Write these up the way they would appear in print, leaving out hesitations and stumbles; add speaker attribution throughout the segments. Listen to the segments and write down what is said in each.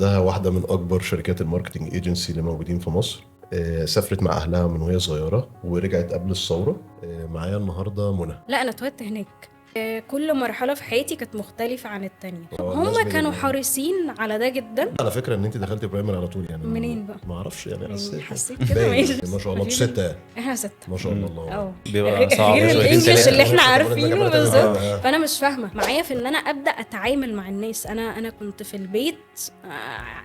Speaker 1: عندها واحده من اكبر شركات الماركتنج ايجنسي اللي موجودين في مصر. سافرت مع اهلها من وهي صغيره ورجعت قبل الثوره. معايا النهارده منى.
Speaker 2: لا انا اتولدت هناك. كل مرحله في حياتي كانت مختلفه عن التانية.
Speaker 1: الناس
Speaker 2: هم كانوا حريصين على ده جدا.
Speaker 1: على فكره ان انت دخلتي برايمري على طول يعني.
Speaker 2: منين بقى؟
Speaker 1: ما اعرفش يعني
Speaker 2: حسيت كده ماشي.
Speaker 1: ما شاء الله بستة يعني.
Speaker 2: احنا 6
Speaker 1: ما شاء الله.
Speaker 3: بيبقى صعب
Speaker 2: غير
Speaker 3: شوية.
Speaker 2: الانجليش اللي احنا
Speaker 1: ثلاثة.
Speaker 2: عارفينه
Speaker 1: ثلاثة.
Speaker 2: بالظبط.
Speaker 1: آه.
Speaker 2: فانا مش فاهمه معايا في ان انا ابدا اتعامل مع الناس. انا كنت في البيت،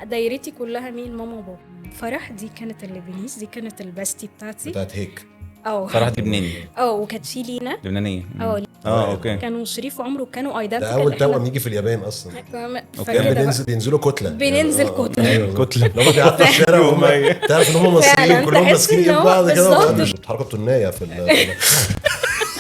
Speaker 2: دايرتي كلها مين؟ ماما وبابا. فرح دي كانت اللبنانيز، دي كانت الباستي بتاعتي.
Speaker 1: بتاعت هيك.
Speaker 3: فرح لبناني
Speaker 2: وكانت في لينا.
Speaker 3: لبنانية. اوكي.
Speaker 2: كانوا شريف وعمرو وكانوا
Speaker 1: ده
Speaker 2: ايدنتيكال.
Speaker 1: اول توأم يجي في اليابان اصلا.
Speaker 2: فكده
Speaker 1: بينزلوا كتله.
Speaker 2: بننزل كتله.
Speaker 1: ايوه
Speaker 3: كتلة.
Speaker 1: لما بيعدوا الشارع وهم تعرف ان هم مصريين
Speaker 2: فعلاً،
Speaker 1: كلهم
Speaker 2: تحس
Speaker 1: ماسكين
Speaker 2: إن
Speaker 1: ايد
Speaker 2: هو
Speaker 1: بعض كده
Speaker 2: بالظبط.
Speaker 1: بتحركوا التنايه في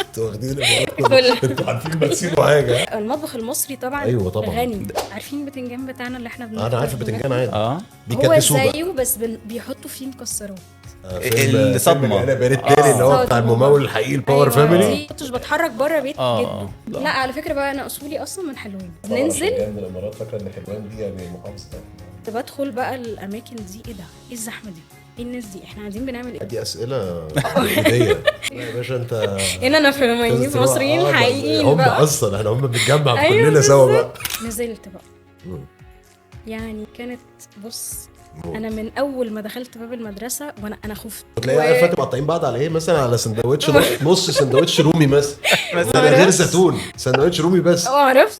Speaker 1: انتوا واخدين الامارات انتوا عارفين بتسيبوا حاجه.
Speaker 2: المطبخ المصري طبعا.
Speaker 1: أيوة طبعاً.
Speaker 2: غني. عارفين البتنجان بتاعنا اللي احنا بناكله؟
Speaker 1: انا عارف البتنجان عادي
Speaker 2: هو
Speaker 1: بيكدسوه بقى.
Speaker 2: زيه بس بيحطوا فيه مكسرات.
Speaker 3: الصدمة.
Speaker 1: انا بقيت التاني اللي هو بتاع الممول الحقيقي الباور فاميلي.
Speaker 2: كنتش بتحرك بره بيت
Speaker 3: آه.
Speaker 2: جدا. لا على فكره بقى انا اصولي اصلا من حلوان. ننزل
Speaker 1: من الامارات فاكره ان حلوان دي يعني محافظه.
Speaker 2: كنت بدخل بقى الاماكن دي. ايه ده؟ ايه الزحمه دي؟ ايه الناس دي؟ احنا قاعدين بنعمل ايه؟
Speaker 1: دي اسئله هديه يا باشا انت.
Speaker 2: هنا انا في مصريين مصريين حقيقيين
Speaker 1: هم
Speaker 2: بقى.
Speaker 1: اصلا احنا هم بنتجمع
Speaker 2: أيوة
Speaker 1: كلنا سوا بقى.
Speaker 2: نزلت بقى. يعني كانت بص، انا من اول ما دخلت باب المدرسه وانا خفت.
Speaker 1: تلاقي عارفه مقطعين بعض على ايه مثلا؟ على سندوتش نص سندوتش رومي مثلا من غير زيتون، سندوتش رومي بس.
Speaker 2: عرفت